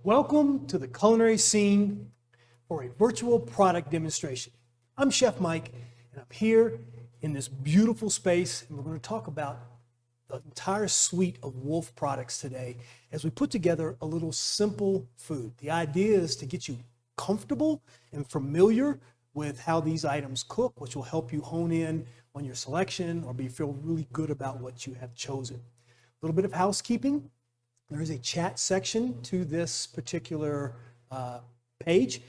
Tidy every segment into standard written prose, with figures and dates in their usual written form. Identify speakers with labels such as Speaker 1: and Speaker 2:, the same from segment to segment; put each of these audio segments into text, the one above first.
Speaker 1: Welcome to the culinary scene for a virtual product demonstration. I'm Chef Mike, and I'm here in this beautiful space, and we're going to talk about the entire suite of Wolf products today as we put together a little simple food. The idea is to get you comfortable and familiar with how these items cook, which will help you hone in on your selection or feel really good about what you have chosen. A little bit of housekeeping. There is a chat section to this particular page.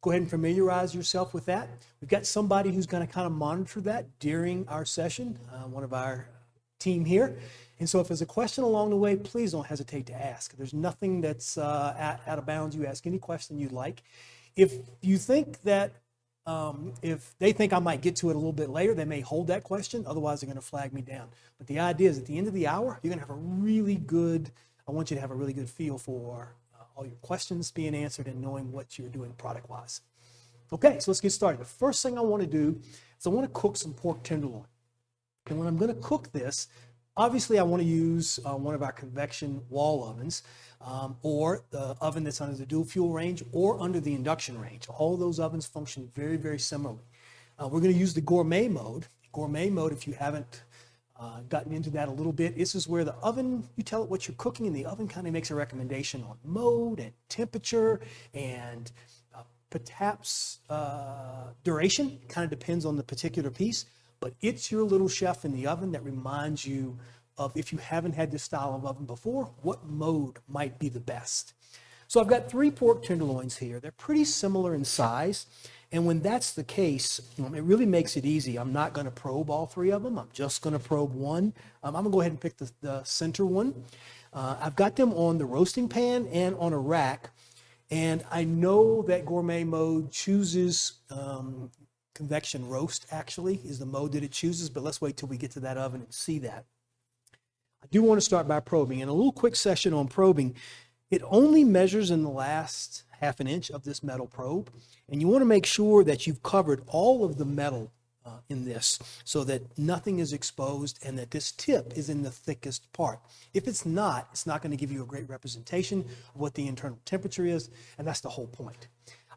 Speaker 1: Go ahead and familiarize yourself with that. We've got somebody who's going to kind of monitor that during our session, one of our team here. And so if there's a question along the way, please don't hesitate to ask. There's nothing that's out of bounds. You ask any question you'd like. If you think that if they think I might get to it a little bit later, they may hold that question. Otherwise, they're going to flag me down. But the idea is at the end of the hour, you're going to have I want you to have a really good feel for all your questions being answered and knowing what you're doing product-wise. Okay, so let's get started. The first thing I want to do is I want to cook some pork tenderloin. And when I'm going to cook this, obviously I want to use one of our convection wall ovens or the oven that's under the dual fuel range or under the induction range. All of those ovens function very, very similarly. We're going to use the gourmet mode. Gourmet mode, if you haven't gotten into that a little bit, this is where the oven, you tell it what you're cooking, and the oven kind of makes a recommendation on mode and temperature and perhaps duration. Kind of depends on the particular piece, but it's your little chef in the oven that reminds you of, if you haven't had this style of oven before, what mode might be the best. So I've got 3 pork tenderloins here. They're pretty similar in size. And when that's the case, it really makes it easy. I'm not going to probe all 3 of them. I'm just going to probe one. I'm going to go ahead and pick the center one. I've got them on the roasting pan and on a rack. And I know that gourmet mode chooses convection roast, actually, is the mode that it chooses. But let's wait till we get to that oven and see that. I do want to start by probing. And a little quick session on probing. It only measures in the last ½ an inch of this metal probe. And you want to make sure that you've covered all of the metal in this so that nothing is exposed and that this tip is in the thickest part. If it's not going to give you a great representation of what the internal temperature is, and that's the whole point.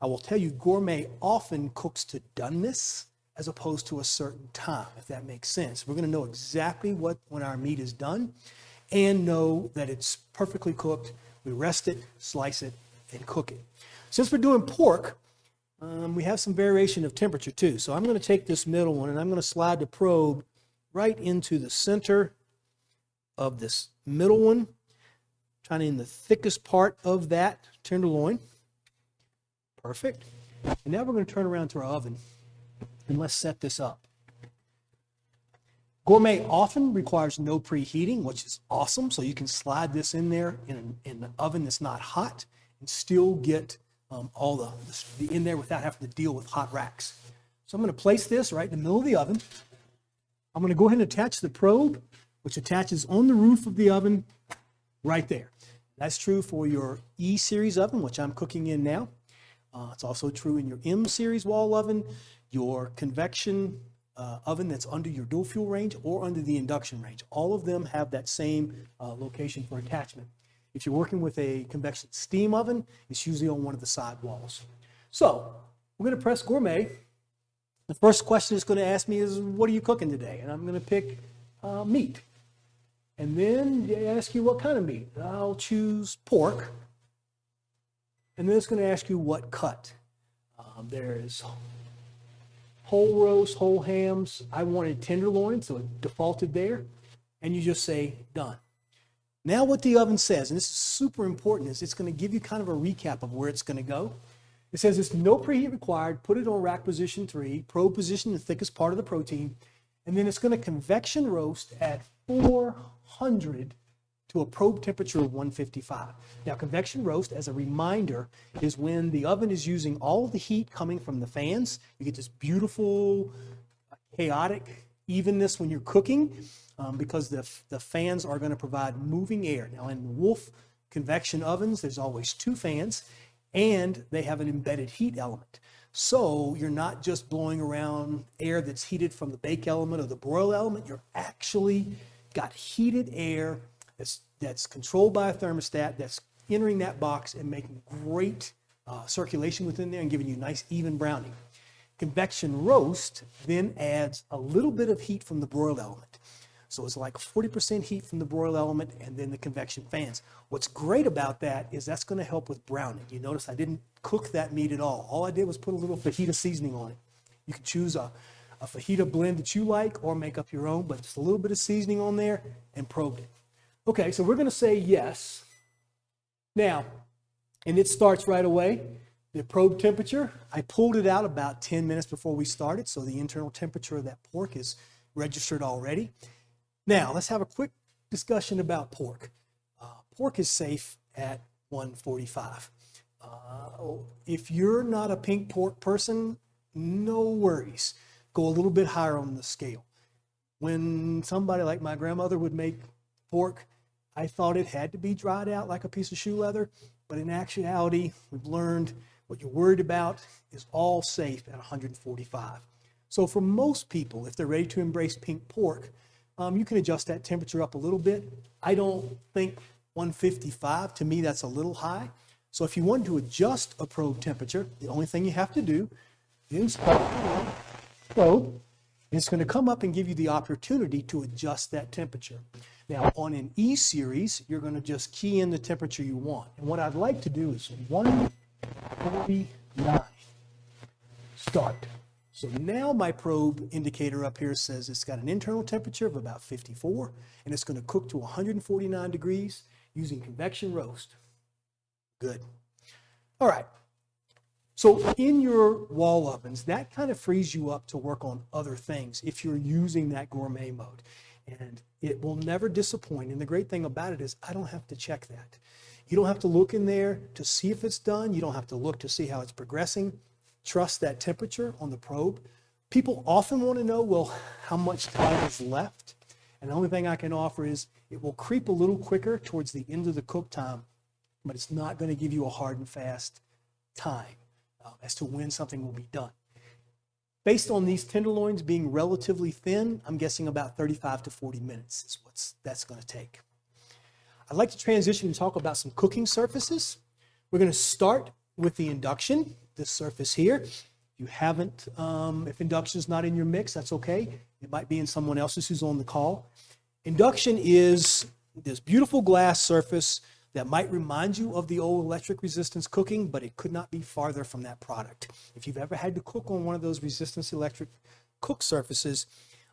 Speaker 1: I will tell you, gourmet often cooks to doneness as opposed to a certain time, if that makes sense. We're going to know exactly when our meat is done and know that it's perfectly cooked. We rest it, slice it, and cook it. Since we're doing pork, we have some variation of temperature too. So I'm going to take this middle one and I'm going to slide the probe right into the center of this middle one, trying to in the thickest part of that tenderloin. Perfect. And now we're going to turn around to our oven and let's set this up. Gourmet often requires no preheating, which is awesome. So you can slide this in there in an oven that's not hot and still get all the in there without having to deal with hot racks. So I'm going to place this right in the middle of the oven. I'm going to go ahead and attach the probe, which attaches on the roof of the oven right there. That's true for your E series oven, which I'm cooking in now. It's also true in your M series wall oven, your convection oven that's under your dual fuel range or under the induction range. All of them have that same location for attachment. If you're working with a convection steam oven, it's usually on one of the side walls. So we're going to press gourmet. The first question it's going to ask me is, what are you cooking today? And I'm going to pick meat. And then they ask you what kind of meat. I'll choose pork. And then it's going to ask you what cut. There's whole roast, whole hams. I wanted tenderloin, so it defaulted there. And you just say done. Now what the oven says, and this is super important, is it's going to give you kind of a recap of where it's going to go. It says it's no preheat required. Put it on rack position 3, probe position the thickest part of the protein, and then it's going to convection roast at 400 to a probe temperature of 155. Now convection roast, as a reminder, is when the oven is using all of the heat coming from the fans. You get this beautiful, chaotic evenness when you're cooking. Because the fans are going to provide moving air. Now in Wolf convection ovens, there's always 2 fans and they have an embedded heat element. So you're not just blowing around air that's heated from the bake element or the broil element. You're actually got heated air that's controlled by a thermostat, that's entering that box and making great circulation within there and giving you nice even browning. Convection roast then adds a little bit of heat from the broiled element. So it's like 40% heat from the broiled element and then the convection fans. What's great about that is that's going to help with browning. You notice I didn't cook that meat at all. All I did was put a little fajita seasoning on it. You can choose a fajita blend that you like or make up your own, but just a little bit of seasoning on there and probed it. Okay, so we're going to say yes. Now, and it starts right away. The probe temperature, I pulled it out about 10 minutes before we started, so the internal temperature of that pork is registered already. Now, let's have a quick discussion about pork. Pork is safe at 145. If you're not a pink pork person, no worries. Go a little bit higher on the scale. When somebody like my grandmother would make pork, I thought it had to be dried out like a piece of shoe leather, but in actuality, we've learned what you're worried about is all safe at 145. So for most people, if they're ready to embrace pink pork, you can adjust that temperature up a little bit. I don't think 155, to me, that's a little high. So if you want to adjust a probe temperature, the only thing you have to do is cut the probe. It's going to come up and give you the opportunity to adjust that temperature. Now, on an E series, you're going to just key in the temperature you want. And what I'd like to do is 149. Start. So now my probe indicator up here says it's got an internal temperature of about 54, and it's going to cook to 149 degrees using convection roast. Good. All right. So in your wall ovens, that kind of frees you up to work on other things if you're using that gourmet mode. And it will never disappoint. And the great thing about it is I don't have to check that. You don't have to look in there to see if it's done. You don't have to look to see how it's progressing. Trust that temperature on the probe. People often want to know, well, how much time is left? And the only thing I can offer is it will creep a little quicker towards the end of the cook time, but it's not going to give you a hard and fast time as to when something will be done. Based on these tenderloins being relatively thin, I'm guessing about 35 to 40 minutes is what that's going to take. I'd like to transition and talk about some cooking surfaces. We're going to start with the induction, this surface here. You haven't, if induction is not in your mix, that's okay. It might be in someone else's who's on the call. Induction is this beautiful glass surface that might remind you of the old electric resistance cooking, but it could not be farther from that product. If you've ever had to cook on one of those resistance electric cook surfaces,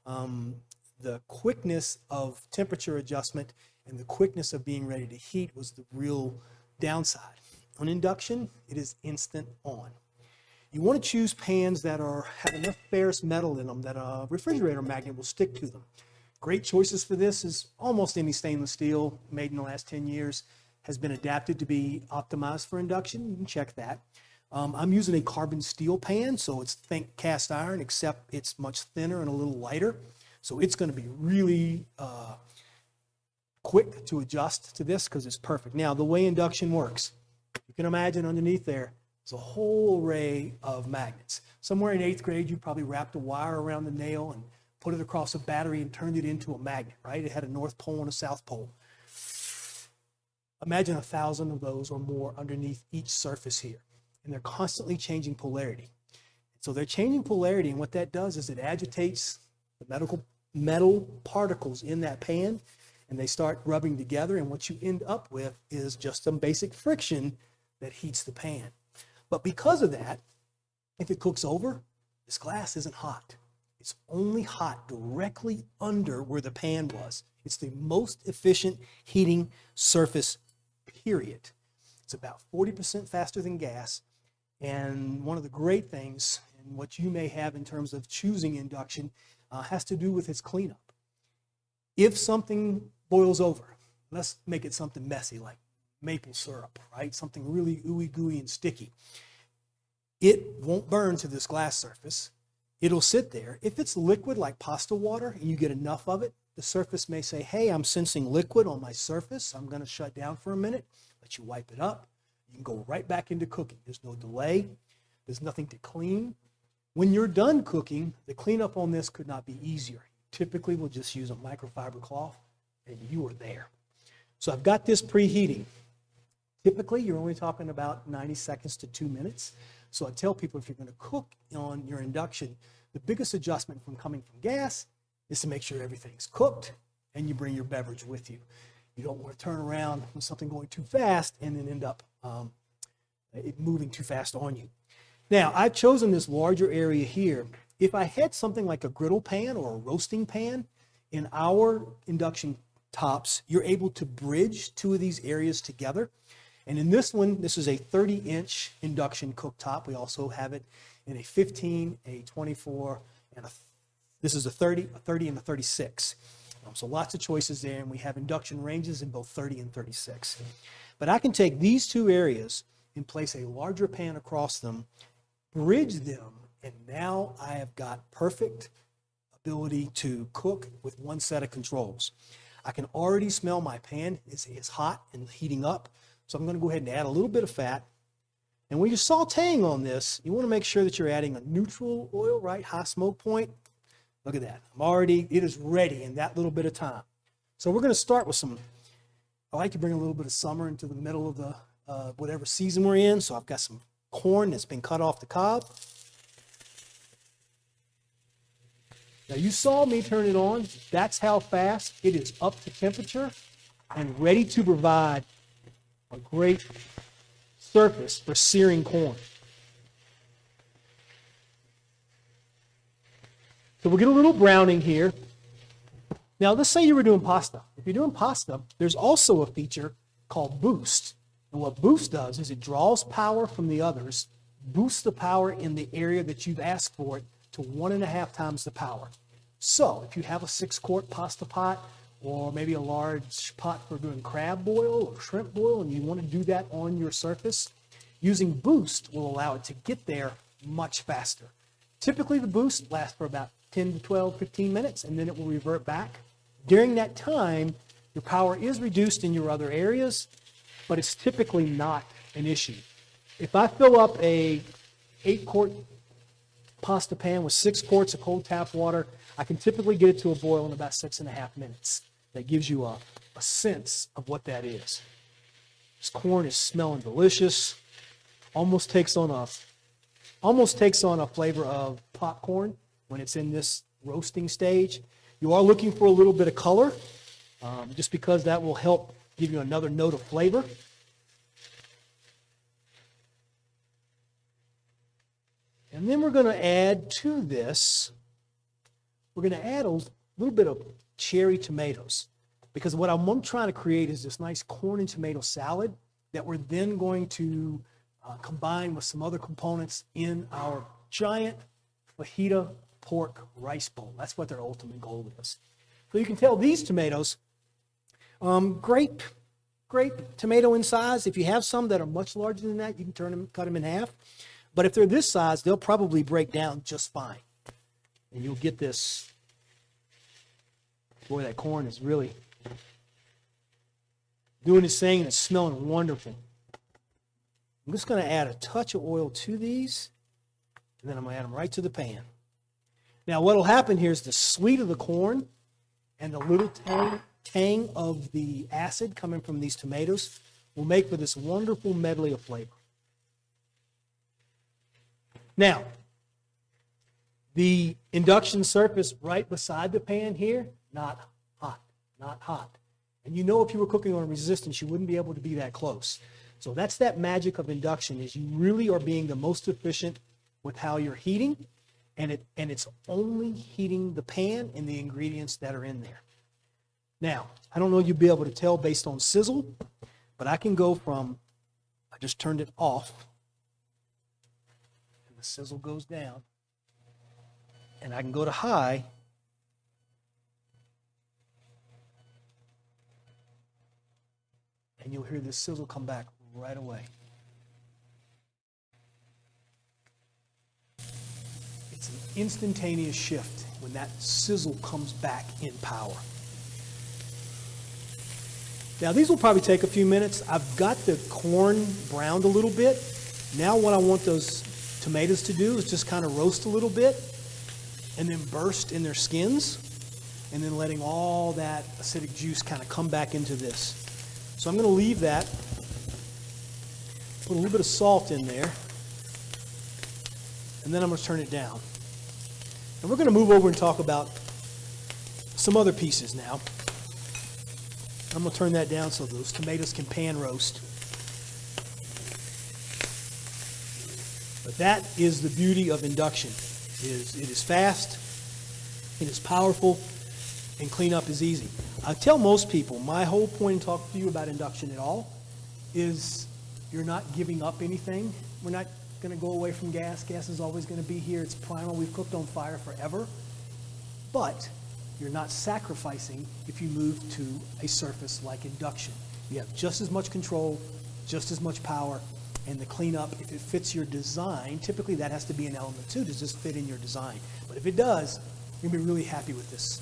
Speaker 1: the quickness of temperature adjustment and the quickness of being ready to heat was the real downside. On induction, it is instant on. You want to choose pans that have enough ferrous metal in them that a refrigerator magnet will stick to them. Great choices for this is almost any stainless steel made in the last 10 years has been adapted to be optimized for induction. You can check that. I'm using a carbon steel pan, so it's think cast iron, except it's much thinner and a little lighter. So it's going to be really quick to adjust to this because it's perfect. Now, the way induction works, you can imagine underneath there's a whole array of magnets. Somewhere in 8th grade, you probably wrapped a wire around the nail and put it across a battery and turned it into a magnet, right? It had a north pole and a south pole. Imagine 1,000 of those or more underneath each surface here. And they're constantly changing polarity. So they're changing polarity, and what that does is it agitates the metal particles in that pan, and they start rubbing together, and what you end up with is just some basic friction that heats the pan. But because of that, if it cooks over, this glass isn't hot. It's only hot directly under where the pan was. It's the most efficient heating surface, period. It's about 40% faster than gas. And one of the great things, and what you may have in terms of choosing induction, has to do with its cleanup. If something boils over, let's make it something messy like maple syrup, right? Something really ooey gooey and sticky. It won't burn to this glass surface. It'll sit there. If it's liquid like pasta water and you get enough of it, the surface may say, hey, I'm sensing liquid on my surface. I'm going to shut down for a minute. Let you wipe it up. You can go right back into cooking. There's no delay. There's nothing to clean. When you're done cooking, the cleanup on this could not be easier. Typically, we'll just use a microfiber cloth and you are there. So I've got this preheating. Typically, you're only talking about 90 seconds to 2 minutes. So I tell people if you're going to cook on your induction, the biggest adjustment from coming from gas is to make sure everything's cooked and you bring your beverage with you. You don't want to turn around with something going too fast and then end up it moving too fast on you. Now, I've chosen this larger area here. If I had something like a griddle pan or a roasting pan, in our induction tops, you're able to bridge two of these areas together. And in this one, this is a 30-inch induction cooktop. We also have it in a 15, a 24, and this is a 30, and a 36. So lots of choices there, and we have induction ranges in both 30 and 36. But I can take these two areas and place a larger pan across them, bridge them, and now I have got perfect ability to cook with one set of controls. I can already smell my pan is hot and heating up, so I'm going to go ahead and add a little bit of fat. And when you're sauteing on this, you want to make sure that you're adding a neutral oil, right? High smoke point. Look at that. It is ready in that little bit of time. So we're going to start with I like to bring a little bit of summer into the middle of the whatever season we're in. So I've got some corn that's been cut off the cob. Now you saw me turn it on. That's how fast it is up to temperature and ready to provide a great surface for searing corn. So we'll get a little browning here. Now let's say you were doing pasta. If you're doing pasta, there's also a feature called Boost. And what Boost does is it draws power from the others, boosts the power in the area that you've asked for it to 1.5 times the power. So if you have a 6-quart pasta pot or maybe a large pot for doing crab boil or shrimp boil and you want to do that on your surface, using Boost will allow it to get there much faster. Typically the Boost lasts for about 10 to 12, 15 minutes and then it will revert back. During that time, your power is reduced in your other areas, but it's typically not an issue. If I fill up a 8-quart pasta pan with 6 quarts of cold tap water, I can typically get it to a boil in about 6.5 minutes. That gives you a sense of what that is. This corn is smelling delicious. Almost takes on a flavor of popcorn when it's in this roasting stage. You are looking for a little bit of color, just because that will help give you another note of flavor. And then we're going to add to this, we're going to add a little bit of cherry tomatoes, because what I'm trying to create is this nice corn and tomato salad that we're then going to combine with some other components in our giant fajita pork rice bowl. That's what their ultimate goal is. So you can tell these tomatoes, grape tomato in size. If you have some that are much larger than that, you can cut them in half. But if they're this size, they'll probably break down just fine. And you'll get this, boy, that corn is really doing its thing and it's smelling wonderful. I'm just going to add a touch of oil to these, and then I'm going to add them right to the pan. Now what will happen here is the sweet of the corn and the little tang of the acid coming from these tomatoes will make for this wonderful medley of flavor. Now, the induction surface right beside the pan here, not hot. And you know if you were cooking on resistance, you wouldn't be able to be that close. So that's that magic of induction, is you really are being the most efficient with how you're heating, and it's only heating the pan and the ingredients that are in there. Now, I don't know if you'll be able to tell based on sizzle, but I can go from, I just turned it off, and the sizzle goes down, and I can go to high, and you'll hear this sizzle come back right away. It's an instantaneous shift when that sizzle comes back in power. Now these will probably take a few minutes. I've got the corn browned a little bit. Now what I want those tomatoes to do is just kind of roast a little bit and then burst in their skins, and then letting all that acidic juice kind of come back into this. So I'm going to leave that Put a little bit of salt in there. And then I'm going to turn it down. And we're going to move over and talk about some other pieces now. I'm going to turn that down so those tomatoes can pan roast. But that is the beauty of induction. It is fast, it is powerful, and cleanup is easy. I tell most people, my whole point in talking to you about induction at all is you're not giving up anything. We're not going to go away from gas. Gas is always going to be here. It's primal. We've cooked on fire forever. But you're not sacrificing if you move to a surface like induction. You have just as much control, just as much power, and the cleanup, if it fits your design, typically that has to be an element too. Does this fit in your design? But if it does, you're going to be really happy with this.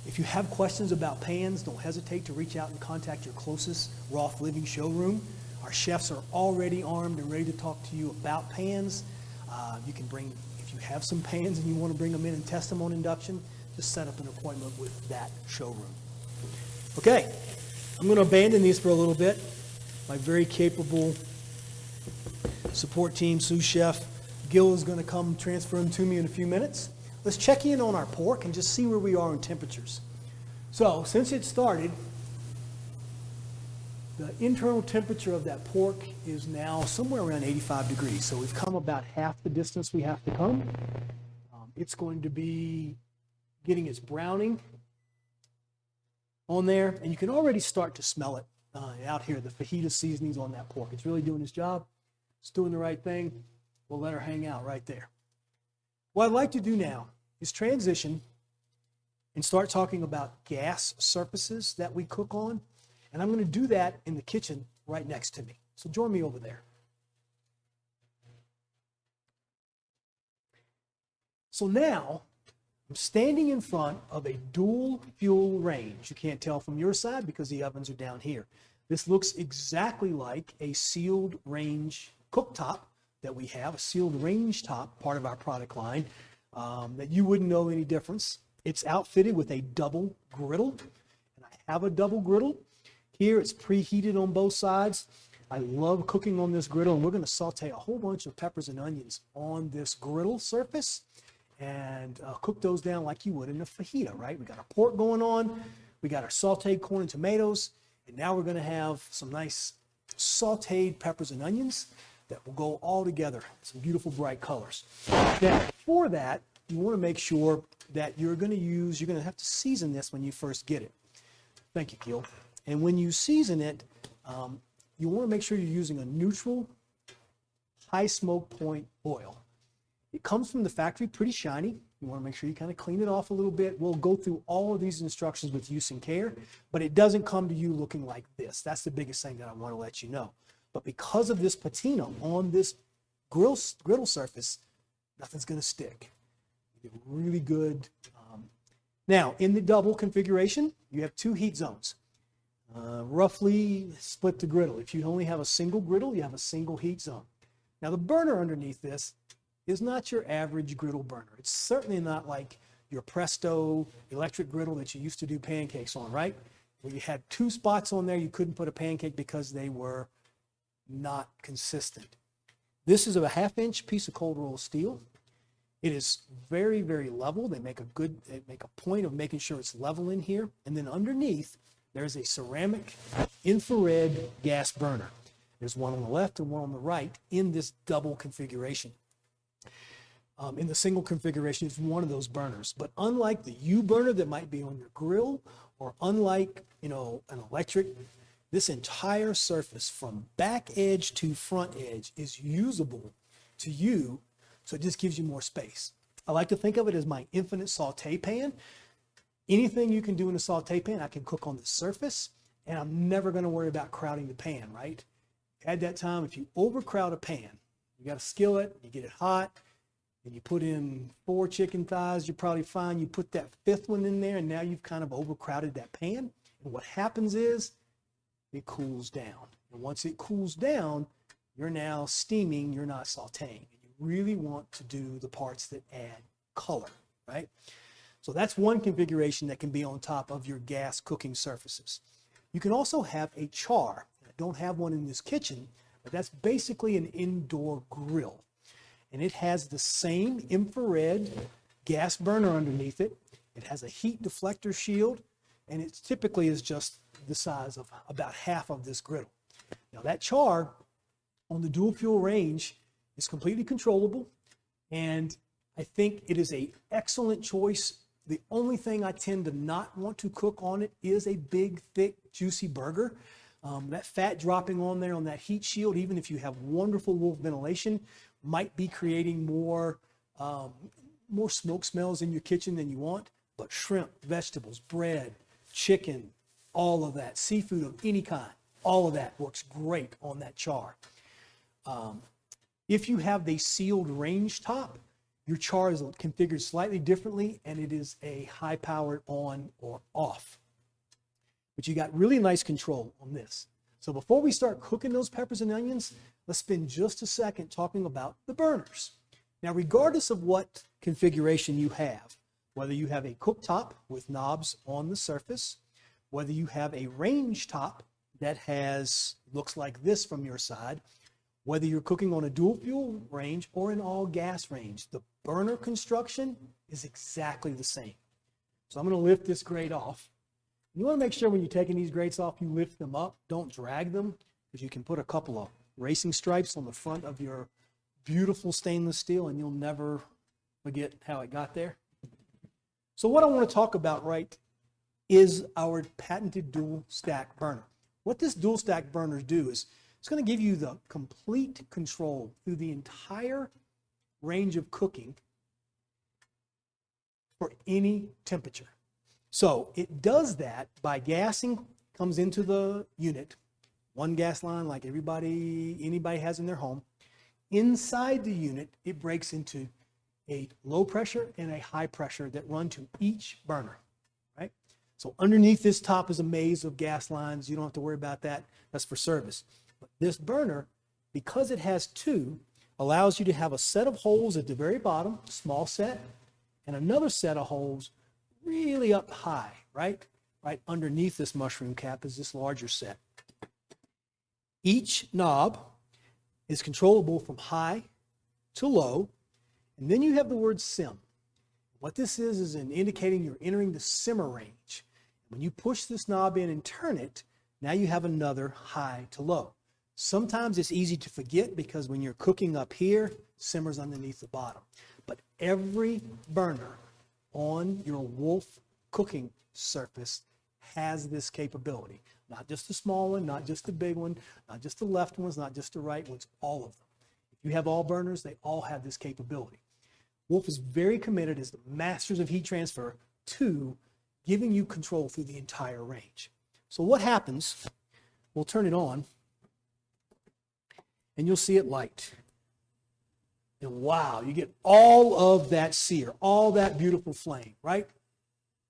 Speaker 1: If you have questions about pans, don't hesitate to reach out and contact your closest Roth Living showroom. Our chefs are already armed and ready to talk to you about pans. You can bring, if you have some pans and you want to bring them in and test them on induction, just set up an appointment with that showroom. Okay, I'm going to abandon these for a little bit. My very capable support team, sous chef Gil, is going to come transfer them to me in a few minutes. Let's check in on our pork and just see where we are in temperatures. So, since it started, the internal temperature of that pork is now somewhere around 85 degrees. So we've come about half the distance we have to come. It's going to be getting its browning on there, and you can already start to smell it out here, the fajita seasonings on that pork. It's really doing its job. It's doing the right thing. We'll let her hang out right there. What I'd like to do now is transition and start talking about gas surfaces that we cook on. And I'm going to do that in the kitchen right next to me. So join me over there. So now I'm standing in front of a dual fuel range. You can't tell from your side because the ovens are down here. This looks exactly like a sealed range cooktop that we have, a sealed range top, part of our product line, that you wouldn't know any difference. It's outfitted with a double griddle, and I have a double griddle. Here it's preheated on both sides. I love cooking on this griddle, and we're going to saute a whole bunch of peppers and onions on this griddle surface and cook those down like you would in a fajita, right? We got our pork going on, we got our sauteed corn and tomatoes, and now we're going to have some nice sauteed peppers and onions that will go all together, some beautiful bright colors. Now, for that, you want to make sure that you're going to have to season this when you first get it. Thank you, Gil. And when you season it, you want to make sure you're using a neutral, high smoke point oil. It comes from the factory pretty shiny. You want to make sure you kind of clean it off a little bit. We'll go through all of these instructions with use and care, but it doesn't come to you looking like this. That's the biggest thing that I want to let you know. But because of this patina on this griddle surface, nothing's going to stick. You get really good. Now, in the double configuration, you have two heat zones. Roughly split the griddle. If you only have a single griddle, you have a single heat zone. Now, the burner underneath this is not your average griddle burner. It's certainly not like your Presto electric griddle that you used to do pancakes on, right? Where you had two spots on there, you couldn't put a pancake because they were not consistent. This is a 1/2-inch piece of cold rolled steel. It is very, very level. They make a point of making sure it's level in here. And then underneath, there's a ceramic infrared gas burner. There's one on the left and one on the right in this double configuration. In the single configuration, it's one of those burners. But unlike the U burner that might be on your grill, or unlike, an electric, this entire surface from back edge to front edge is usable to you, so it just gives you more space. I like to think of it as my infinite saute pan. Anything you can do in a saute pan, I can cook on the surface, and I'm never going to worry about crowding the pan, right? At that time, if you overcrowd a pan, you got a skillet, you get it hot, and you put in 4 chicken thighs, you're probably fine. You put that 5th one in there, and now you've kind of overcrowded that pan. And what happens is it cools down. And once it cools down, you're now steaming, you're not sauteing. You really want to do the parts that add color, right? So that's one configuration that can be on top of your gas cooking surfaces. You can also have a char. I don't have one in this kitchen, but that's basically an indoor grill. And it has the same infrared gas burner underneath it. It has a heat deflector shield, and it typically is just the size of about half of this griddle. Now that char on the dual fuel range is completely controllable, and I think it is an excellent choice. The only thing I tend to not want to cook on it is a big, thick, juicy burger. That fat dropping on there on that heat shield, even if you have wonderful Wolf ventilation, might be creating more smoke smells in your kitchen than you want. But shrimp, vegetables, bread, chicken, all of that, seafood of any kind, all of that works great on that char. If you have the sealed range top, your char is configured slightly differently, and it is a high-powered on or off. But you got really nice control on this. So before we start cooking those peppers and onions, let's spend just a second talking about the burners. Now, regardless of what configuration you have, whether you have a cooktop with knobs on the surface, whether you have a range top that looks like this from your side, whether you're cooking on a dual fuel range or an all gas range, the burner construction is exactly the same. So I'm going to lift this grate off. You want to make sure when you're taking these grates off, you lift them up. Don't drag them, because you can put a couple of racing stripes on the front of your beautiful stainless steel and you'll never forget how it got there. So what I want to talk about is our patented dual stack burner. What this dual stack burners do is it's going to give you the complete control through the entire range of cooking for any temperature. So it does that by gassing, comes into the unit, one gas line like anybody has in their home. Inside the unit, it breaks into a low pressure and a high pressure that run to each burner, right? So underneath this top is a maze of gas lines. You don't have to worry about that. That's for service. But this burner, because it has two, allows you to have a set of holes at the very bottom, small set, and another set of holes really up high, right? Right underneath this mushroom cap is this larger set. Each knob is controllable from high to low, and then you have the word sim. What this is indicating you're entering the simmer range. When you push this knob in and turn it, now you have another high to low. Sometimes it's easy to forget because when you're cooking up here, simmers underneath the bottom. But every burner on your Wolf cooking surface has this capability. Not just the small one, not just the big one, not just the left ones, not just the right ones, all of them. If you have all burners, they all have this capability. Wolf is very committed as the masters of heat transfer to giving you control through the entire range. So what happens, we'll turn it on, and you'll see it light. And wow, you get all of that sear, all that beautiful flame, right?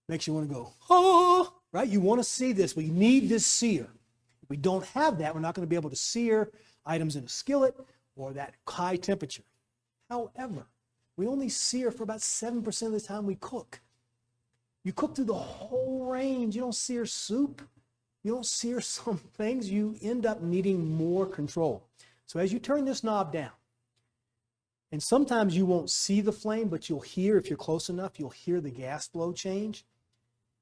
Speaker 1: Makes you want to go, oh, right? You want to see this. We need this sear. If we don't have that, we're not going to be able to sear items in a skillet or that high temperature. However, we only sear for about 7% of the time we cook. You cook through the whole range. You don't sear soup. You don't sear some things. You end up needing more control. So as you turn this knob down, and sometimes you won't see the flame, but you'll hear, if you're close enough, you'll hear the gas flow change.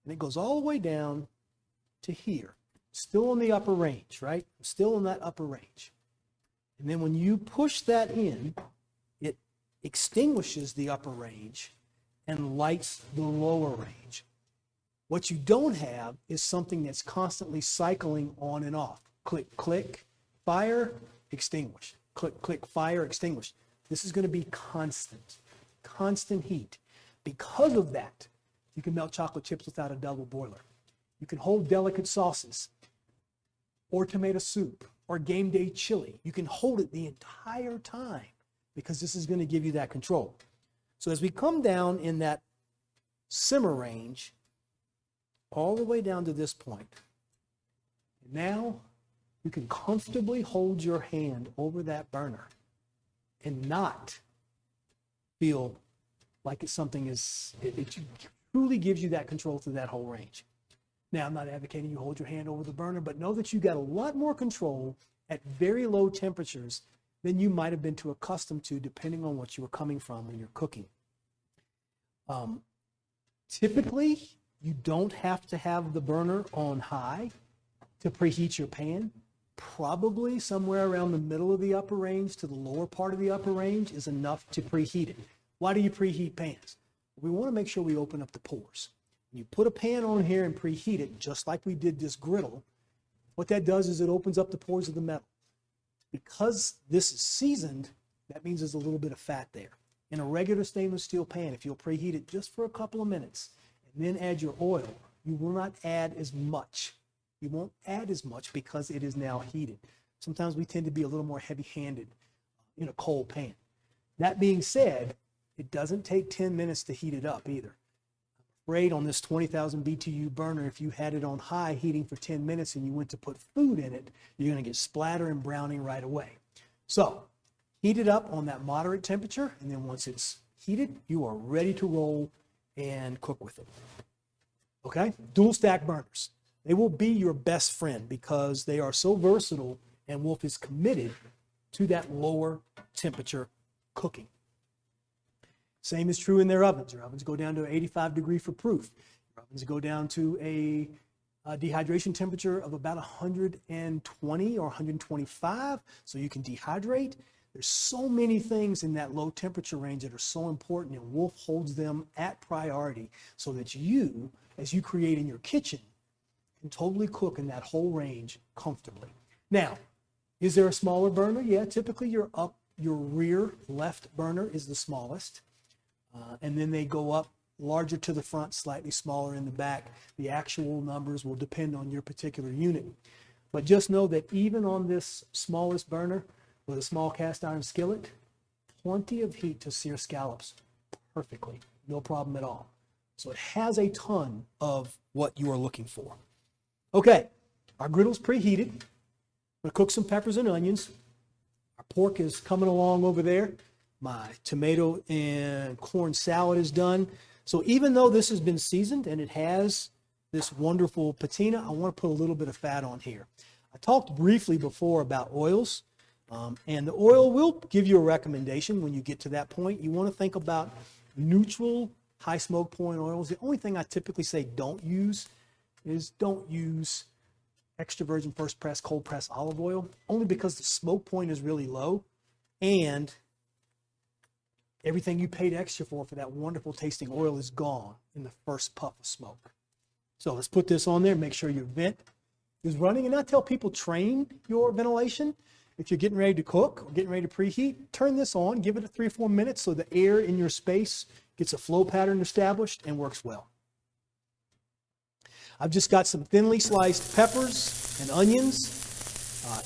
Speaker 1: And it goes all the way down to here. Still in the upper range, right? Still in that upper range. And then when you push that in, it extinguishes the upper range and lights the lower range. What you don't have is something that's constantly cycling on and off. Click, click, fire, extinguish. Click, click, fire, extinguish. This is going to be constant heat. Because of that, you can melt chocolate chips without a double boiler. You can hold delicate sauces or tomato soup or game day chili. You can hold it the entire time because this is going to give you that control. So as we come down in that simmer range, all the way down to this point, now you can comfortably hold your hand over that burner and not feel like it's something it truly gives you that control through that whole range. Now, I'm not advocating you hold your hand over the burner, but know that you got a lot more control at very low temperatures than you might have been too accustomed to, depending on what you were coming from when you're cooking. Typically, you don't have to have the burner on high to preheat your pan. Probably somewhere around the middle of the upper range to the lower part of the upper range is enough to preheat it. Why do you preheat pans? We want to make sure we open up the pores. When you put a pan on here and preheat it, just like we did this griddle, what that does is it opens up the pores of the metal. Because this is seasoned, that means there's a little bit of fat there. In a regular stainless steel pan, if you'll preheat it just for a couple of minutes and then add your oil, you will not add as much. You won't add as much because it is now heated. Sometimes we tend to be a little more heavy-handed in a cold pan. That being said, it doesn't take 10 minutes to heat it up either. I'm afraid on this 20,000 BTU burner, if you had it on high heating for 10 minutes and you went to put food in it, you're going to get splatter and browning right away. So heat it up on that moderate temperature, and then once it's heated, you are ready to roll and cook with it. Okay? Dual stack burners. They will be your best friend because they are so versatile, and Wolf is committed to that lower temperature cooking. Same is true in their ovens. Your ovens go down to 85 degree for proof. Your ovens go down to a dehydration temperature of about 120 or 125, so you can dehydrate. There's so many things in that low temperature range that are so important, and Wolf holds them at priority so that you, as you create in your kitchen, can totally cook in that whole range comfortably. Now, is there a smaller burner? Yeah, typically your rear left burner is the smallest. And then they go up larger to the front, slightly smaller in the back. The actual numbers will depend on your particular unit. But just know that even on this smallest burner with a small cast iron skillet, plenty of heat to sear scallops perfectly, no problem at all. So it has a ton of what you are looking for. Okay, our griddle's preheated. I'm gonna cook some peppers and onions. Our pork is coming along over there. My tomato and corn salad is done. So even though this has been seasoned and it has this wonderful patina, I want to put a little bit of fat on here. I talked briefly before about oils, and the oil will give you a recommendation when you get to that point. You want to think about neutral high smoke point oils. The only thing I typically say don't use extra virgin first press, cold press olive oil, only because the smoke point is really low and everything you paid extra for that wonderful tasting oil is gone in the first puff of smoke. So let's put this on there, make sure your vent is running. And I tell people, train your ventilation. If you're getting ready to cook or getting ready to preheat, turn this on, give it 3 or 4 minutes so the air in your space gets a flow pattern established and works well. I've just got some thinly sliced peppers and onions.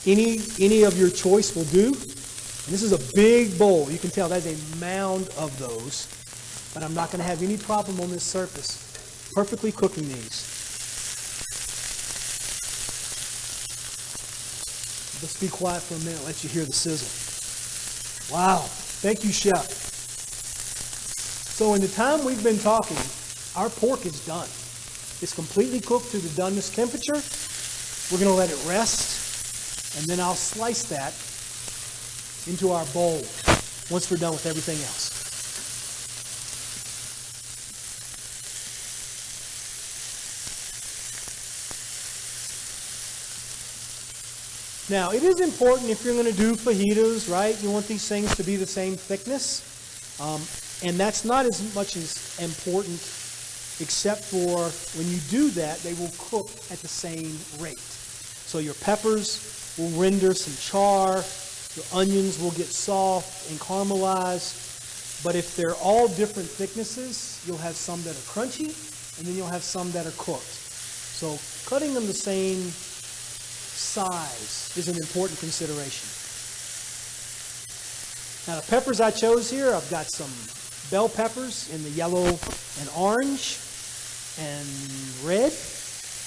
Speaker 1: Any of your choice will do. And this is a big bowl. You can tell that's a mound of those. But I'm not going to have any problem on this surface perfectly cooking these. Let's be quiet for a minute, let you hear the sizzle. Wow. Thank you, Chef. So in the time we've been talking, our pork is done. It's completely cooked to the doneness temperature. We're going to let it rest, and then I'll slice that into our bowl once we're done with everything else. Now, it is important if you're going to do fajitas, right? You want these things to be the same thickness. And that's not as much as important, except for when you do that, they will cook at the same rate. So your peppers will render some char, your onions will get soft and caramelized. But if they're all different thicknesses, you'll have some that are crunchy, and then you'll have some that are cooked. So cutting them the same size is an important consideration. Now the peppers I chose here, I've got some bell peppers in the yellow and orange and red.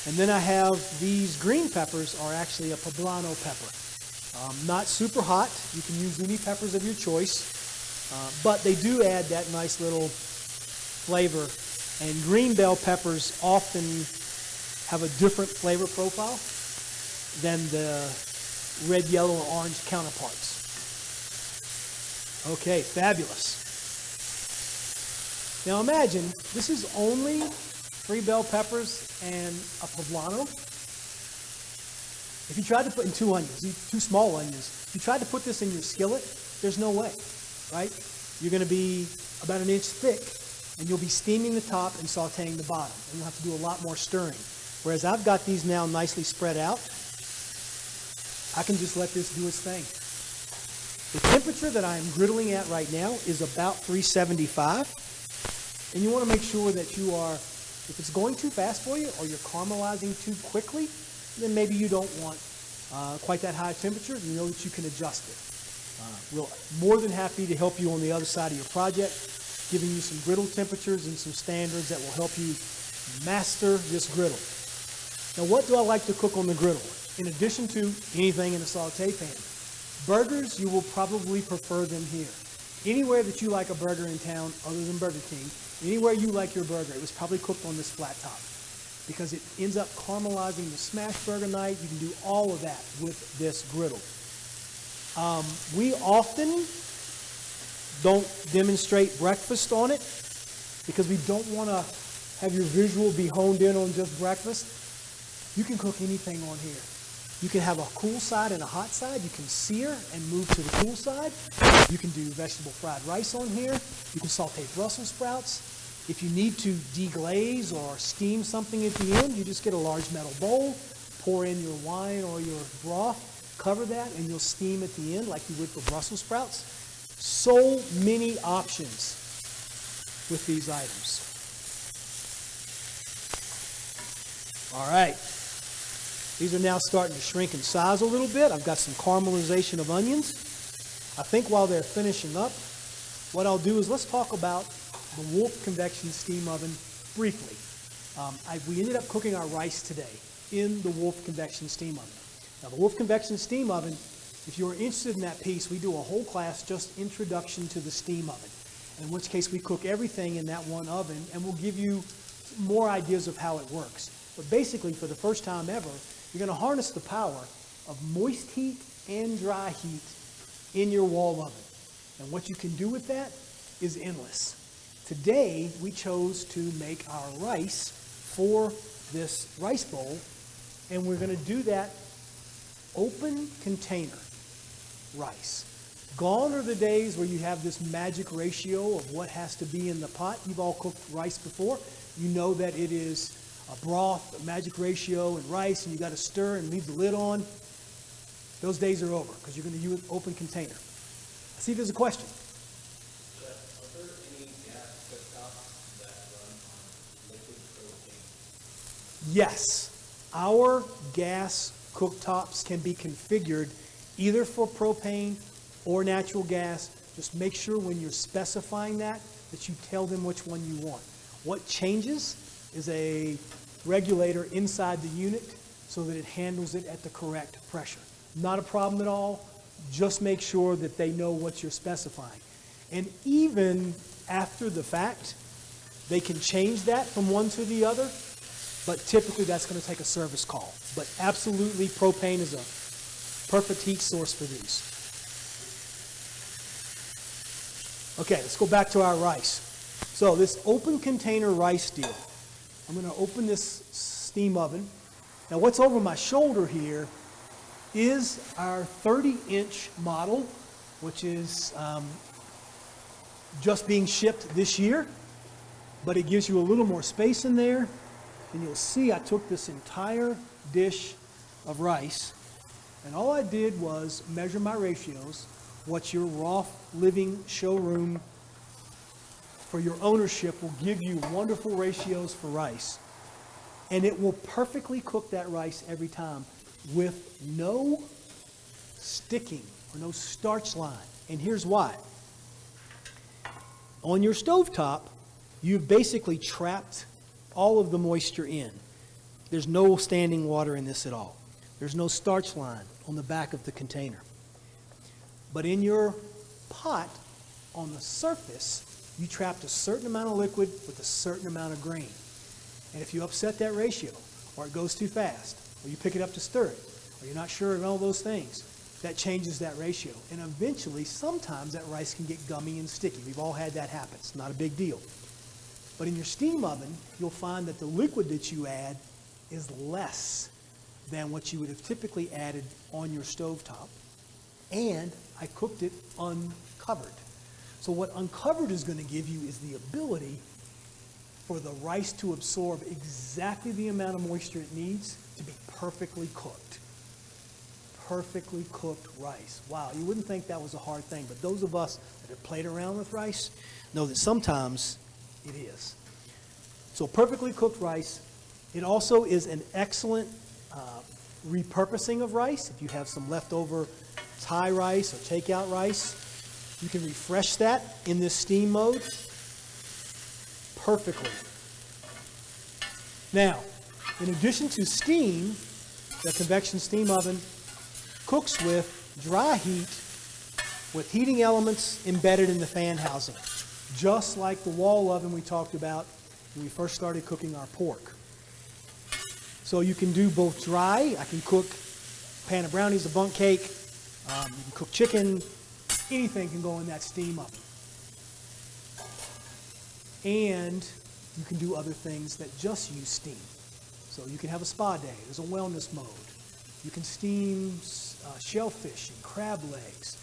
Speaker 1: And then I have these green peppers are actually a poblano pepper. Not super hot. You can use any peppers of your choice. But they do add that nice little flavor. And green bell peppers often have a different flavor profile than the red, yellow, or orange counterparts. Okay, fabulous. Now imagine this is only 3 bell peppers and a poblano. If you tried to put in 2 onions, 2 small onions, if you tried to put this in your skillet, there's no way, right? You're going to be about 1 inch thick, and you'll be steaming the top and sauteing the bottom, and you'll have to do a lot more stirring. Whereas I've got these now nicely spread out, I can just let this do its thing. The temperature that I'm griddling at right now is about 375, and you want to make sure that you are, if it's going too fast for you or you're caramelizing too quickly, then maybe you don't want quite that high temperature. You know that you can adjust it. We're more than happy to help you on the other side of your project, giving you some griddle temperatures and some standards that will help you master this griddle. Now, what do I like to cook on the griddle? In addition to anything in a saute pan, burgers, you will probably prefer them here. Anywhere that you like a burger in town other than Burger King, anywhere you like your burger, it was probably cooked on this flat top, because it ends up caramelizing the smash burger night. You can do all of that with this griddle. We often don't demonstrate breakfast on it because we don't want to have your visual be honed in on just breakfast. You can cook anything on here. You can have a cool side and a hot side. You can sear and move to the cool side. You can do vegetable fried rice on here. You can saute Brussels sprouts. If you need to deglaze or steam something at the end, you just get a large metal bowl, pour in your wine or your broth, cover that, and you'll steam at the end like you would for Brussels sprouts. So many options with these items. All right. These are now starting to shrink in size a little bit. I've got some caramelization of onions. I think while they're finishing up, what I'll do is let's talk about the Wolf Convection Steam Oven briefly. We ended up cooking our rice today in the Wolf Convection Steam Oven. Now, the Wolf Convection Steam Oven, if you're interested in that piece, we do a whole class just introduction to the steam oven, in which case we cook everything in that one oven, and we'll give you more ideas of how it works. But basically, for the first time ever, you're going to harness the power of moist heat and dry heat in your wall oven. And what you can do with that is endless. Today, we chose to make our rice for this rice bowl, and we're going to do that open container rice. Gone are the days where you have this magic ratio of what has to be in the pot. You've all cooked rice before. You know that it is a broth, a magic ratio, and rice, and you got to stir and leave the lid on. Those days are over because you're going to use an open container. I see there's a question.
Speaker 2: Are there any gas cooktops that run on liquid propane?
Speaker 1: Yes, our gas cooktops can be configured either for propane or natural gas. Just make sure when you're specifying that you tell them which one you want. What changes is a regulator inside the unit so that it handles it at the correct pressure. Not a problem at all. Just make sure that they know what you're specifying. And even after the fact, they can change that from one to the other, but typically that's going to take a service call. But absolutely, propane is a perfect heat source for these. Okay, let's go back to our rice. So this open container rice deal, I'm going to open this steam oven. Now what's over my shoulder here is our 30-inch model, which is just being shipped this year, but it gives you a little more space in there. And you'll see I took this entire dish of rice, and all I did was measure my ratios, what your Roth Living Showroom for your ownership will give you wonderful ratios for rice. And it will perfectly cook that rice every time with no sticking or no starch line. And here's why. On your stovetop, you've basically trapped all of the moisture in. There's no standing water in this at all. There's no starch line on the back of the container. But in your pot, on the surface, you trapped a certain amount of liquid with a certain amount of grain. And if you upset that ratio, or it goes too fast, or you pick it up to stir it, or you're not sure of all those things, that changes that ratio. And eventually, sometimes that rice can get gummy and sticky. We've all had that happen. It's not a big deal. But in your steam oven, you'll find that the liquid that you add is less than what you would have typically added on your stovetop. And I cooked it uncovered. So what uncovered is going to give you is the ability for the rice to absorb exactly the amount of moisture it needs to be perfectly cooked. Perfectly cooked rice. Wow, you wouldn't think that was a hard thing, but those of us that have played around with rice know that sometimes it is. So perfectly cooked rice. It also is an excellent repurposing of rice. If you have some leftover Thai rice or takeout rice, you can refresh that in this steam mode perfectly. Now, in addition to steam, the convection steam oven cooks with dry heat with heating elements embedded in the fan housing, just like the wall oven we talked about when we first started cooking our pork. So you can do both dry. I can cook a pan of brownies, a bundt cake. You can cook chicken. Anything can go in that steam oven. And you can do other things that just use steam. So you can have a spa day. There's a wellness mode. You can steam shellfish and crab legs.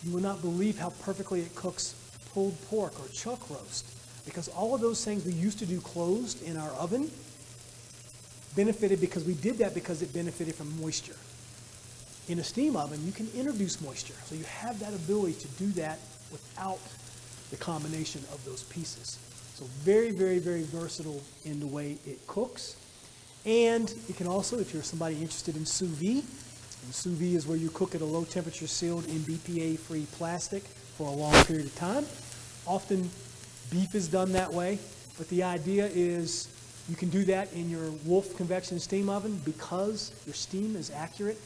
Speaker 1: You will not believe how perfectly it cooks pulled pork or chuck roast, because all of those things we used to do closed in our oven benefited because we did that because it benefited from moisture. In a steam oven, you can introduce moisture, so you have that ability to do that without the combination of those pieces. So very, very, very versatile in the way it cooks. And it can also, if you're somebody interested in sous vide, and sous vide is where you cook at a low temperature sealed in BPA-free plastic for a long period of time. Often beef is done that way, but the idea is you can do that in your Wolf convection steam oven because your steam is accurate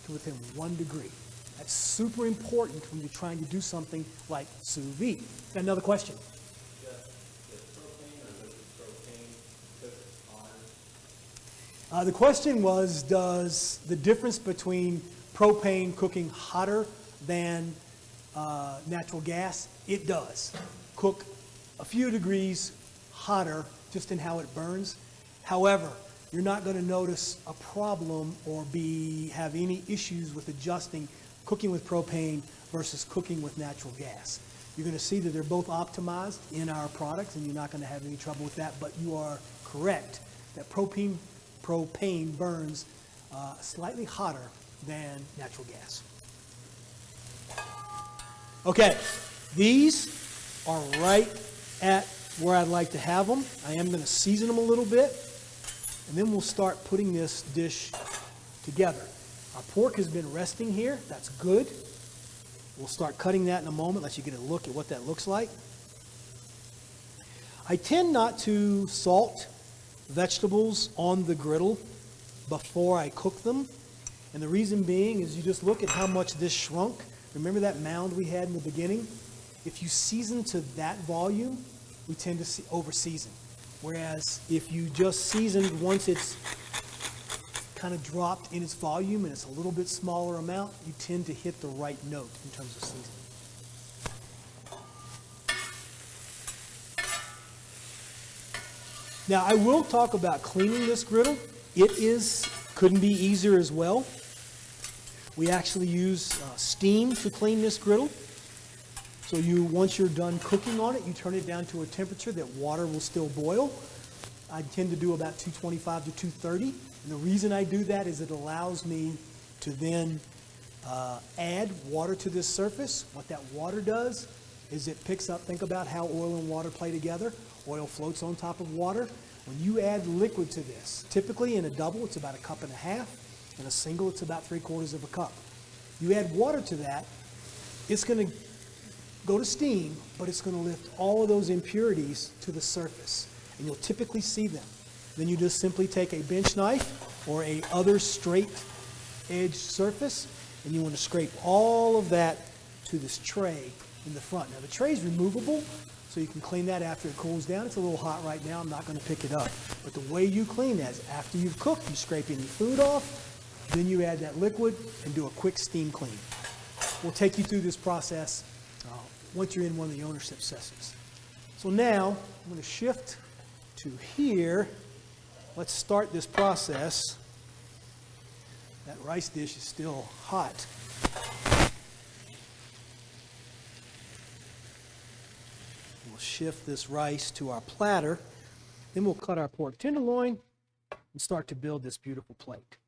Speaker 1: to within 1 degree. That's super important when you're trying to do something like sous vide. Got another question? The question was, does the difference between propane cooking hotter than natural gas? It does. Cook a few degrees hotter just in how it burns. However, you're not going to notice a problem or have any issues with adjusting cooking with propane versus cooking with natural gas. You're going to see that they're both optimized in our products, and you're not going to have any trouble with that, but you are correct that propane burns slightly hotter than natural gas. Okay, these are right at where I'd like to have them. I am going to season them a little bit, and then we'll start putting this dish together. Our pork has been resting here. That's good. We'll start cutting that in a moment, let you get a look at what that looks like. I tend not to salt vegetables on the griddle before I cook them. And the reason being is you just look at how much this shrunk. Remember that mound we had in the beginning? If you season to that volume, we tend to over-season. Whereas if you just seasoned once it's kind of dropped in its volume and it's a little bit smaller amount, you tend to hit the right note in terms of seasoning. Now, I will talk about cleaning this griddle. It couldn't be easier as well. We actually use steam to clean this griddle. So once you're done cooking on it, you turn it down to a temperature that water will still boil. I tend to do about 225 to 230. And the reason I do that is it allows me to then add water to this surface. What that water does is it picks up, think about how oil and water play together. Oil floats on top of water. When you add liquid to this, typically in a double it's about 1.5 cups. In a single it's about 3/4 cup. You add water to that, it's going to go to steam, but it's going to lift all of those impurities to the surface. And you'll typically see them. Then you just simply take a bench knife or a other straight edged surface, and you want to scrape all of that to this tray in the front. Now the tray is removable, so you can clean that after it cools down. It's a little hot right now. I'm not going to pick it up. But the way you clean that is after you've cooked, you scrape any food off, Then you add that liquid and do a quick steam clean. We'll take you through this process once you're in one of the ownership sessions. So now I'm going to shift to here. Let's start this process. That rice dish is still hot. We'll shift this rice to our platter. Then we'll cut our pork tenderloin and start to build this beautiful plate.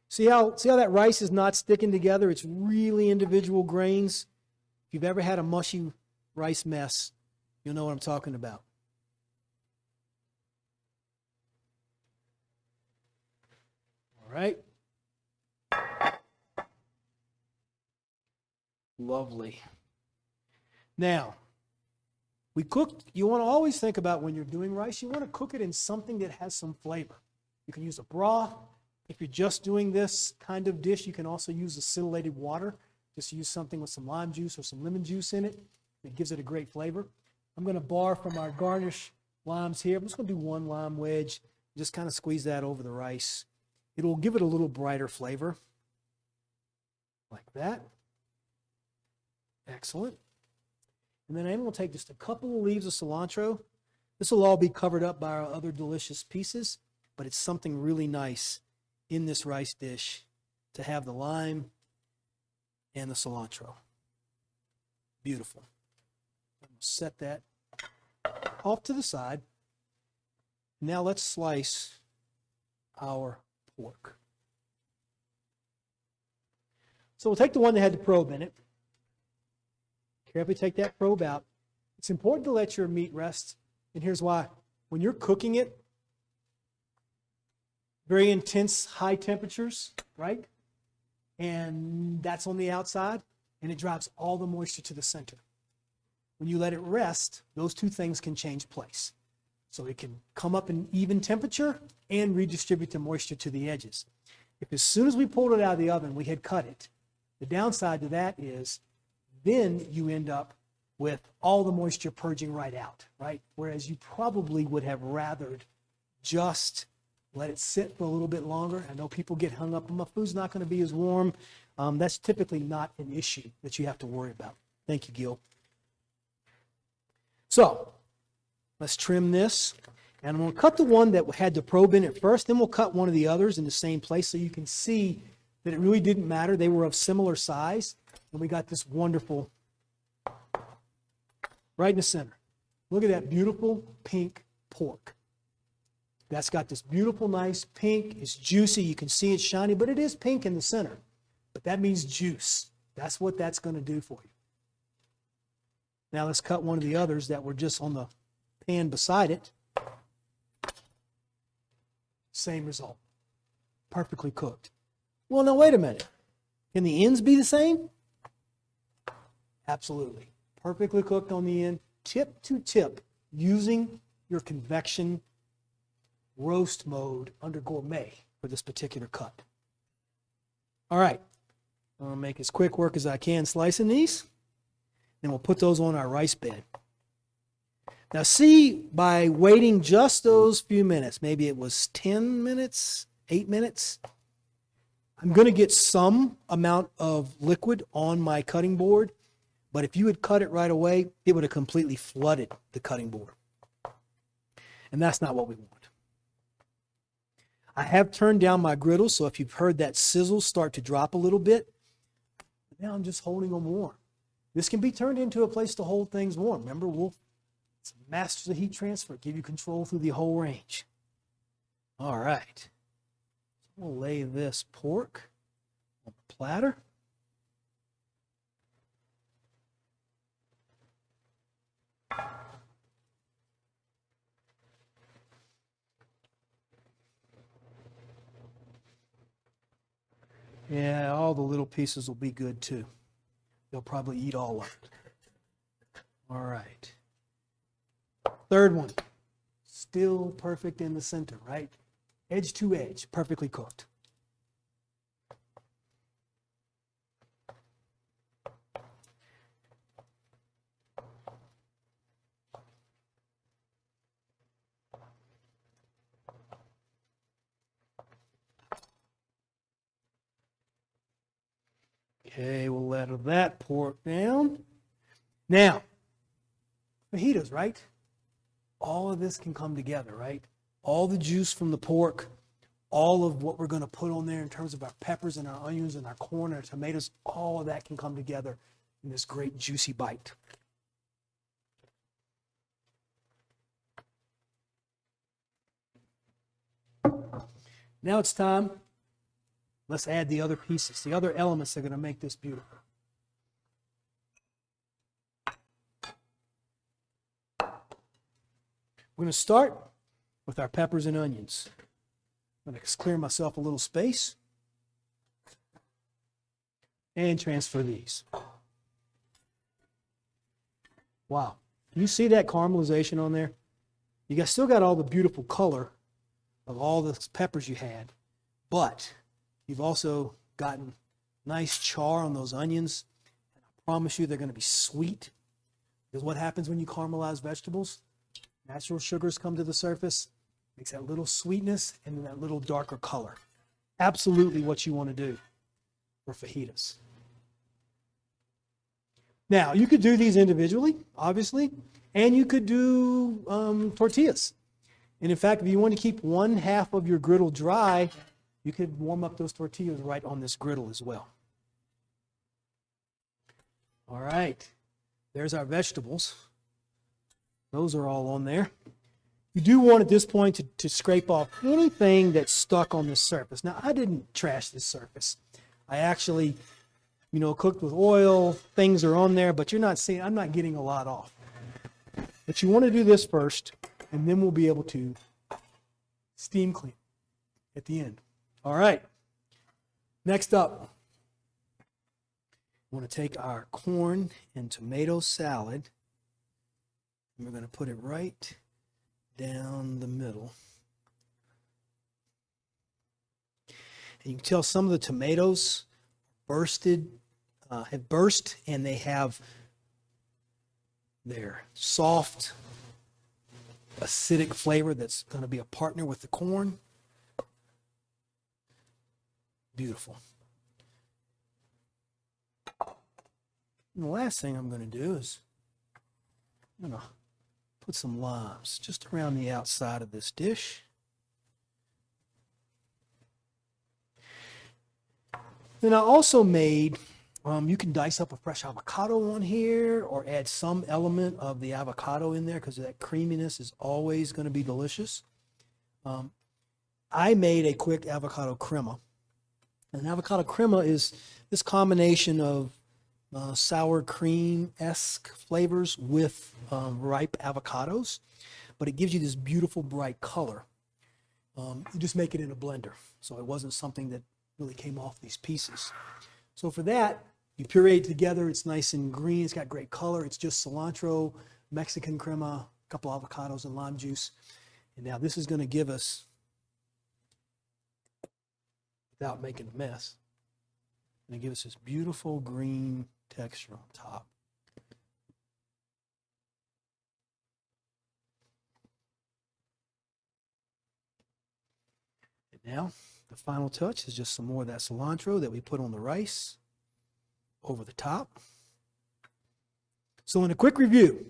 Speaker 1: See how that rice is not sticking together? It's really individual grains. If you've ever had a mushy rice mess, you'll know what I'm talking about. All right. Lovely. Now, you want to always think about when you're doing rice, you want to cook it in something that has some flavor. You can use a broth. If you're just doing this kind of dish, you can also use acidilated water. Just use something with some lime juice or some lemon juice in it. It gives it a great flavor. I'm going to bar from our garnish limes here. I'm just going to do one lime wedge. Just kind of squeeze that over the rice. It'll give it a little brighter flavor. Like that. Excellent. And then I'm going to take just a couple of leaves of cilantro. This will all be covered up by our other delicious pieces, but it's something really nice in this rice dish to have the lime and the cilantro. Beautiful. I'm going to set that off to the side. Now let's slice our pork. So we'll take the one that had the probe in it. Carefully take that probe out. It's important to let your meat rest, and here's why. When you're cooking it, very intense, high temperatures, right? And that's on the outside, and it drives all the moisture to the center. When you let it rest, those two things can change place. So it can come up in even temperature and redistribute the moisture to the edges. If as soon as we pulled it out of the oven, we had cut it, the downside to that is then you end up with all the moisture purging right out, right? Whereas you probably would have rathered just let it sit for a little bit longer. I know people get hung up on my food's not going to be as warm. That's typically not an issue that you have to worry about. Thank you, Gil. So let's trim this. And I'm going to cut the one that had the probe in it first. Then we'll cut one of the others in the same place so you can see that it really didn't matter. They were of similar size. And we got this wonderful right in the center. Look at that beautiful pink pork. That's got this beautiful, nice pink. It's juicy. You can see it's shiny, but it is pink in the center. But that means juice. That's what that's going to do for you. Now let's cut one of the others that were just on the pan beside it. Same result. Perfectly cooked. Well, now wait a minute. Can the ends be the same? Absolutely. Perfectly cooked on the end, tip to tip, using your convection roast mode under gourmet for this particular cut. All right. I'm going to make as quick work as I can slicing these. Then we'll put those on our rice bed. Now see, by waiting just those few minutes, maybe it was 10 minutes, 8 minutes, I'm going to get some amount of liquid on my cutting board, but if you had cut it right away, it would have completely flooded the cutting board. And that's not what we want. I have turned down my griddle, so if you've heard that sizzle start to drop a little bit, now I'm just holding them warm. This can be turned into a place to hold things warm. Remember, it's masters of heat transfer, give you control through the whole range. All right. We'll lay this pork on the platter. Yeah, all the little pieces will be good too. They'll probably eat all of it. All right. Third one. Still perfect in the center, right? Edge to edge, perfectly cooked. Okay, we'll let that pork down. Now, fajitas, right? All of this can come together, right? All the juice from the pork, all of what we're going to put on there in terms of our peppers and our onions and our corn and our tomatoes, all of that can come together in this great juicy bite. Now it's time. Let's add the other pieces, the other elements that are going to make this beautiful. We're going to start with our peppers and onions. I'm going to clear myself a little space and transfer these. Wow. You see that caramelization on there? You guys still got all the beautiful color of all the peppers you had, but you've also gotten nice char on those onions. And I promise you they're going to be sweet, because what happens when you caramelize vegetables? Natural sugars come to the surface, makes that little sweetness and then that little darker color. Absolutely what you want to do for fajitas. Now, you could do these individually, obviously, and you could do tortillas. And in fact, if you want to keep one half of your griddle dry, you could warm up those tortillas right on this griddle as well. All right, there's our vegetables. Those are all on there. You do want at this point to scrape off anything that's stuck on this surface. Now, I didn't trash this surface. I actually, cooked with oil. Things are on there, but you're not seeing, I'm not getting a lot off. But you want to do this first, and then we'll be able to steam clean at the end. All right. Next up, we want to take our corn and tomato salad, and we're going to put it right down the middle. And you can tell some of the tomatoes have burst, and they have their soft, acidic flavor that's going to be a partner with the corn. Beautiful. And the last thing I'm going to do is I'm going to put some limes just around the outside of this dish. Then I also made, you can dice up a fresh avocado on here or add some element of the avocado in there because that creaminess is always going to be delicious. I made a quick avocado crema. And avocado crema is this combination of sour cream-esque flavors with ripe avocados, but it gives you this beautiful bright color. You just make it in a blender, so it wasn't something that really came off these pieces. So for that, you puree it together. It's nice and green. It's got great color. It's just cilantro, Mexican crema, a couple avocados, and lime juice. And now this is going to give us, without making a mess, going to give us this beautiful green texture on top. And now the final touch is just some more of that cilantro that we put on the rice over the top. So in a quick review,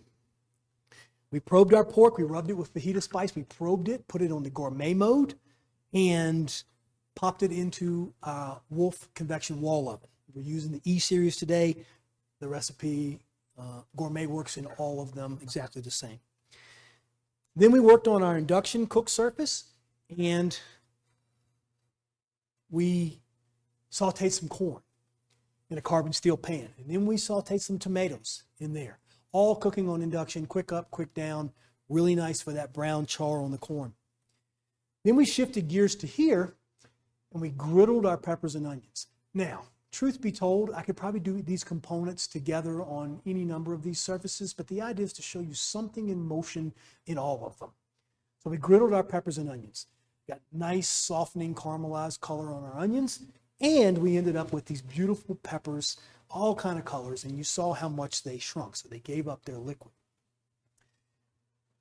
Speaker 1: we probed our pork, we rubbed it with fajita spice, we probed it, put it on the gourmet mode, and popped it into a Wolf convection wall oven. We're using the E-Series today. The recipe, Gourmet works in all of them exactly the same. Then we worked on our induction cook surface, and we sauteed some corn in a carbon steel pan. And then we sauteed some tomatoes in there. All cooking on induction, quick up, quick down, really nice for that brown char on the corn. Then we shifted gears to here, and we griddled our peppers and onions. Now, truth be told, I could probably do these components together on any number of these surfaces, but the idea is to show you something in motion in all of them. So we griddled our peppers and onions. Got nice softening caramelized color on our onions, and we ended up with these beautiful peppers, all kind of colors, and you saw how much they shrunk, so they gave up their liquid.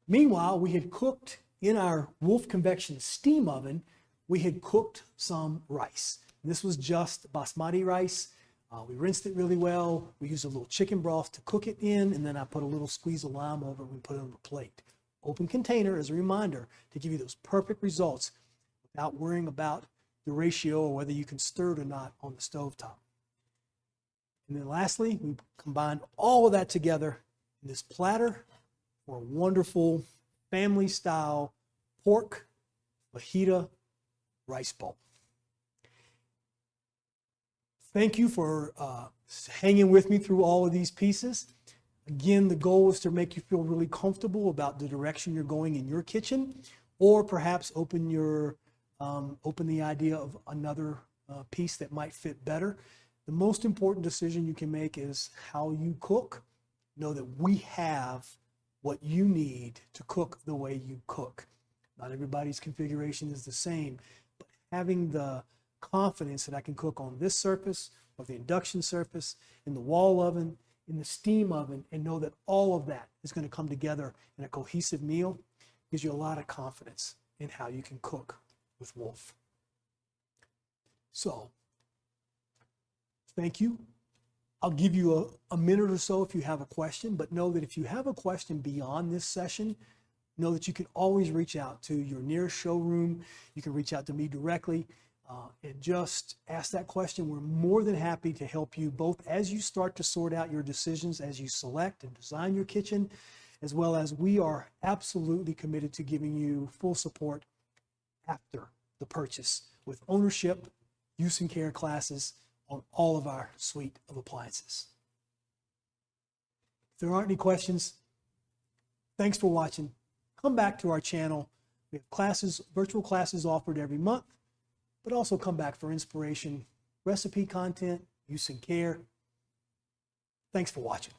Speaker 1: Meanwhile, we had cooked in our Wolf convection steam oven, we had cooked some rice. This was just basmati rice. We rinsed it really well. We used a little chicken broth to cook it in, and then I put a little squeeze of lime over it and put it on the plate. Open container as a reminder to give you those perfect results without worrying about the ratio or whether you can stir it or not on the stovetop. And then lastly, we combined all of that together in this platter for a wonderful family-style pork fajita rice bowl. Thank you for hanging with me through all of these pieces. Again, the goal is to make you feel really comfortable about the direction you're going in your kitchen, or perhaps open the idea of another piece that might fit better. The most important decision you can make is how you cook. Know that we have what you need to cook the way you cook. Not everybody's configuration is the same, but having the confidence that I can cook on this surface, or the induction surface, in the wall oven, in the steam oven, and know that all of that is going to come together in a cohesive meal gives you a lot of confidence in how you can cook with Wolf. So, thank you. I'll give you a minute or so if you have a question, but know that if you have a question beyond this session, know that you can always reach out to your nearest showroom. You can reach out to me directly and just ask that question. We're more than happy to help you both as you start to sort out your decisions, as you select and design your kitchen, as well as we are absolutely committed to giving you full support after the purchase with ownership, use and care classes on all of our suite of appliances. If there aren't any questions, thanks for watching. Come back to our channel. We have classes, virtual classes offered every month, but also come back for inspiration, recipe content, use and care. Thanks for watching.